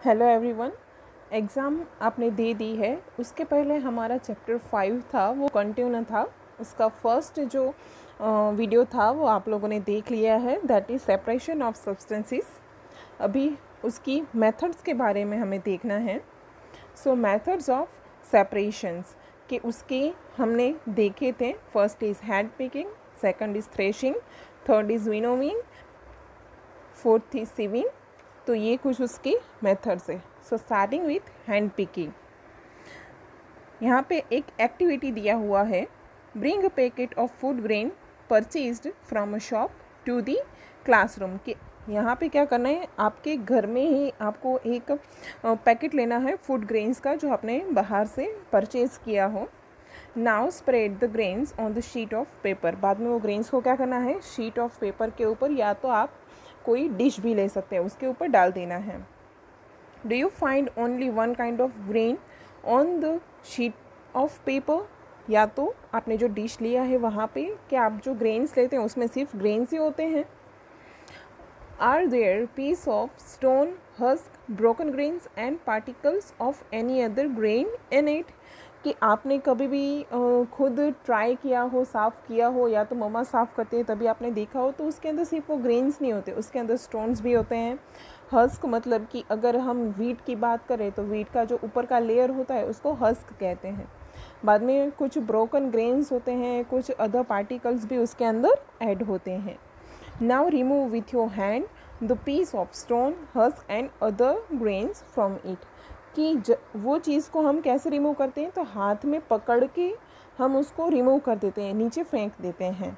Hello everyone. Exam आपने दे दी है। उसके पहले हमारा चैप्टर 5 था, वो कंटिन्यू था। उसका फर्स्ट जो वीडियो था वो आप लोगों ने देख लिया है, that is separation of substances. अभी उसकी मेथड्स के बारे में हमें देखना है। सो मेथड्स ऑफ सेपरेशंस के उसके हमने देखे थे। First is hand picking, second is threshing, third is winnowing, fourth is sieving. तो ये कुछ उसके मेथड्स है। So starting with hand picking. यहाँ पे एक एक्टिविटी दिया हुआ है, bring a packet of food grain purchased from a shop to the classroom. के यहाँ पे क्या करना है, आपके घर में ही आपको एक पैकेट लेना है फूड ग्रेन्स का जो आपने बाहर से परचेज़ किया हो। Now spread the grains on the sheet of paper. बाद में वो ग्रेन्स को क्या करना है, शीट ऑफ पेपर के ऊपर, या तो आप कोई डिश भी ले सकते हैं, उसके ऊपर डाल देना है। Do you find only one kind of grain on the sheet of paper. या तो आपने जो डिश लिया है वहाँ पे क्या आप जो ग्रेन्स लेते हैं उसमें सिर्फ ग्रेन्स ही होते हैं। Are there piece of stone, husk, broken grains and particles of any other grain in it. कि आपने कभी भी खुद ट्राई किया हो, साफ़ किया हो, या तो मम्मा साफ़ करते हैं तभी आपने देखा हो, तो उसके अंदर सिर्फ वो ग्रेन्स नहीं होते, उसके अंदर स्टोन्स भी होते हैं। हस्क मतलब कि अगर हम वीट की बात करें तो वीट का जो ऊपर का लेयर होता है उसको हस्क कहते हैं। बाद में कुछ ब्रोकन ग्रेन्स होते हैं, कुछ अदर पार्टिकल्स भी उसके अंदर ऐड होते हैं। Now remove with your hand the piece of stone, husk and other grains from it. कि वो चीज़ को हम कैसे रिमूव करते हैं, तो हाथ में पकड़ के हम उसको रिमूव कर देते हैं, नीचे फेंक देते हैं।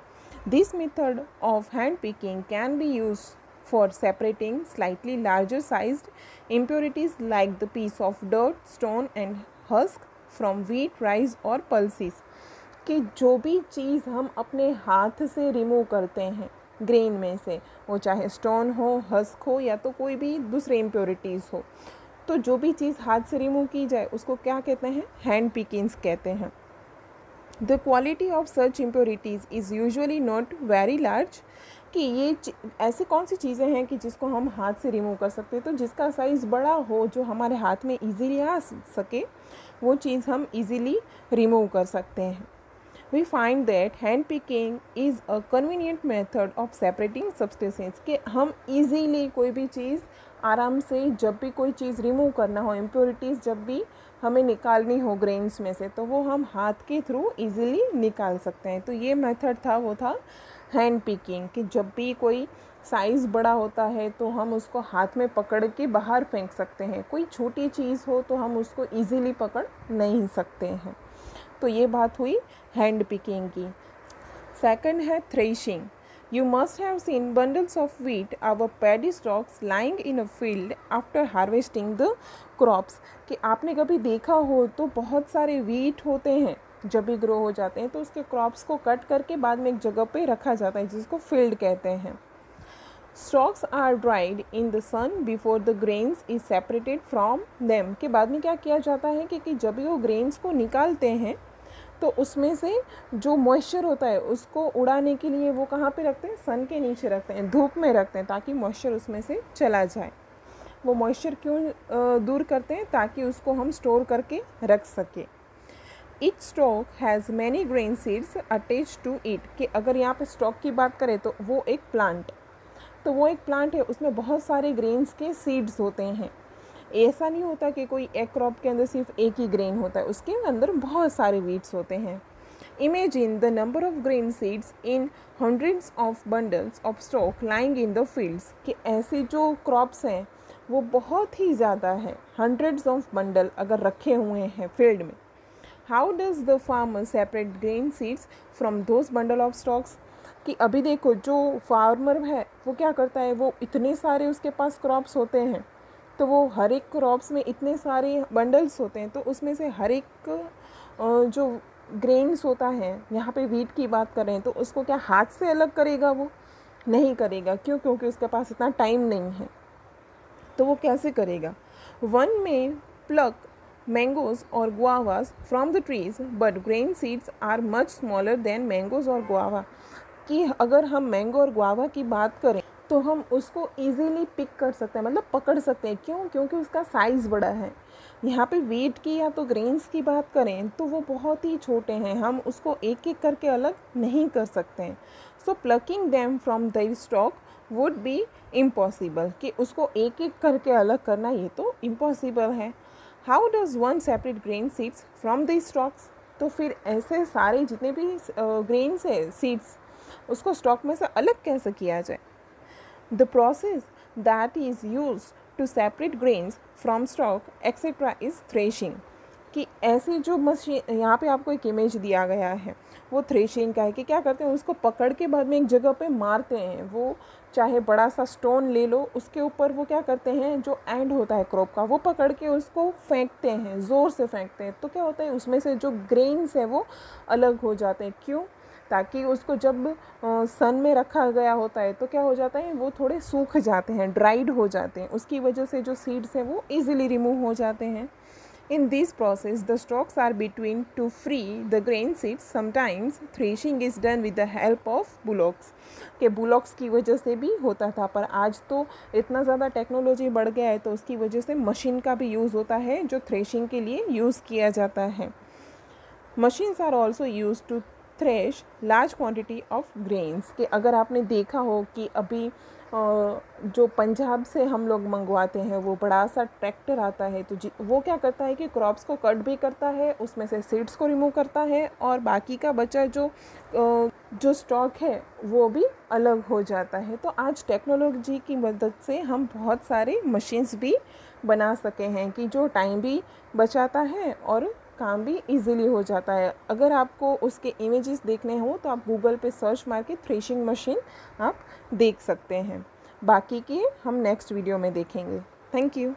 This method of hand picking can be use for separating slightly larger sized impurities like the piece of dirt, stone and husk from wheat, rice और pulses। कि जो भी चीज़ हम अपने हाथ से रिमूव करते हैं ग्रेन में से, वो चाहे स्टोन हो, हस्क हो, या तो कोई भी दूसरे इम्प्योरिटीज़ हो, तो जो भी चीज़ हाथ से रिमूव की जाए उसको क्या कहते हैं, हैंड पिकिंग्स कहते हैं। The quality of such impurities is usually not very large. कि ये ऐसी कौन सी चीज़ें हैं कि जिसको हम हाथ से रिमूव कर सकते हैं, तो जिसका साइज़ बड़ा हो, जो हमारे हाथ में इजीली आ सके, वो चीज़ हम इजीली रिमूव कर सकते हैं। We find that hand picking is a convenient method of separating substances। कि हम easily कोई भी चीज़ आराम से, जब भी कोई चीज़ रिमूव करना हो, इम्प्योरिटीज़ जब भी हमें निकालनी हो ग्रेन्स में से, तो वो हम हाथ के थ्रू इजीली निकाल सकते हैं। तो ये मेथड था, वो था हैंड पिकिंग। कि जब भी कोई साइज़ बड़ा होता है तो हम उसको हाथ में पकड़ के बाहर फेंक सकते हैं, कोई छोटी चीज़ हो तो हम उसको इजीली पकड़ नहीं सकते हैं। तो ये बात हुई हैंड पिकिंग की। सेकंड है threshing. You must have seen bundles of wheat our paddy stalks lying in a field after harvesting the crops. कि आपने कभी देखा हो तो बहुत सारे व्हीट होते हैं, जब भी ग्रो हो जाते हैं तो उसके क्रॉप्स को कट करके बाद में एक जगह पे रखा जाता है, जिसको फील्ड कहते हैं। Stalks are dried in the sun before the grains is separated from them. के बाद में क्या किया जाता है कि जब भी वो ग्रेन्स को निकालते हैं तो उसमें से जो मॉइस्चर होता है उसको उड़ाने के लिए वो कहाँ पे रखते हैं, सन के नीचे रखते हैं, धूप में रखते हैं, ताकि मॉइस्चर उसमें से चला जाए। वो मॉइस्चर क्यों दूर करते हैं, ताकि उसको हम स्टोर करके रख सके। Each stalk has many grain seeds attach to it. कि अगर यहाँ पे स्टॉक की बात करें तो वो एक प्लांट है, उसमें बहुत सारे ग्रेन्स के सीड्स होते हैं। ऐसा नहीं होता कि कोई एक क्रॉप के अंदर सिर्फ एक ही ग्रेन होता है, उसके अंदर बहुत सारे वीड्स होते हैं। Imagine the number of grain seeds in hundreds of bundles of stock lying in the fields. कि ऐसे जो क्रॉप्स हैं वो बहुत ही ज़्यादा है, हंड्रेड्स ऑफ बंडल अगर रखे हुए हैं फील्ड में। How does the farmer separate grain seeds from those bundle of stocks. कि अभी देखो जो फार्मर है वो क्या करता है, वो इतने सारे उसके पास क्रॉप्स होते हैं, तो वो हर एक क्रॉप्स में इतने सारे बंडल्स होते हैं, तो उसमें से हर एक जो ग्रेन्स होता है, यहाँ पे वीट की बात कर रहे हैं, तो उसको क्या हाथ से अलग करेगा, वो नहीं करेगा। क्यों? क्योंकि उसके पास इतना टाइम नहीं है। तो वो कैसे करेगा। वन में प्लक मैंगोज और guavas from the trees but grain seeds are much smaller than mangoes और गुआवा। कि अगर हम मैंगो और गुआवा की बात करें तो हम उसको इजीली पिक कर सकते हैं, मतलब पकड़ सकते हैं। क्यों? क्योंकि उसका साइज़ बड़ा है। यहाँ पे वेट की या तो ग्रेन्स की बात करें तो वो बहुत ही छोटे हैं, हम उसको एक एक करके अलग नहीं कर सकते हैं। So plucking them from the stalk would be impossible, कि उसको एक एक करके अलग करना ये तो इम्पॉसिबल है। How does one separate grain seeds from the stocks? तो फिर ऐसे सारे जितने भी ग्रेन्स है, सीड्स, उसको स्टॉक में से अलग कैसे किया जाए? The process that is used to separate grains from stalk etc. is threshing। कि ऐसी जो मशीन, यहाँ पे आपको एक इमेज दिया गया है, वो थ्रेशिंग का है। कि क्या करते हैं, उसको पकड़ के बाद में एक जगह पे मारते हैं। वो चाहे बड़ा सा स्टोन ले लो, उसके ऊपर वो क्या करते हैं, जो एंड होता है क्रॉप का, वो पकड़ के उसको फेंकते हैं, ज़ोर से फेंकते हैं। तो क्या होता है, उसमें से जो ग्रेन्स है वो अलग हो जाते हैं। क्यों? ताकि उसको जब सन में रखा गया होता है तो क्या हो जाता है, वो थोड़े सूख जाते हैं, ड्राइड हो जाते हैं। उसकी वजह से जो सीड्स हैं वो इजीली रिमूव हो जाते हैं। In this process, the stalks are between to free the grain seeds. Sometimes threshing is done with the help of bullocks। के बुलॉक्स की वजह से भी होता था, पर आज तो इतना ज़्यादा टेक्नोलॉजी बढ़ गया है तो उसकी वजह से मशीन का भी यूज़ होता है, जो थ्रेशिंग के लिए यूज़ किया जाता है। Machines are also use to thresh large quantity of grains. कि अगर आपने देखा हो कि अभी जो पंजाब से हम लोग मंगवाते हैं वो बड़ा सा ट्रैक्टर आता है, तो वो क्या करता है कि क्रॉप्स को कट भी करता है, उसमें से सीड्स को रिमूव करता है, और बाकी का बचा जो स्टॉक है वो भी अलग हो जाता है। तो आज टेक्नोलॉजी की मदद से हम बहुत सारे मशीन्स भी बना सके हैं कि जो टाइम भी बचाता है और काम भी इजीली हो जाता है। अगर आपको उसके इमेजेस देखने हो तो आप गूगल पे सर्च मार के थ्रेशिंग मशीन आप देख सकते हैं। बाकी के हम नेक्स्ट वीडियो में देखेंगे। Thank you.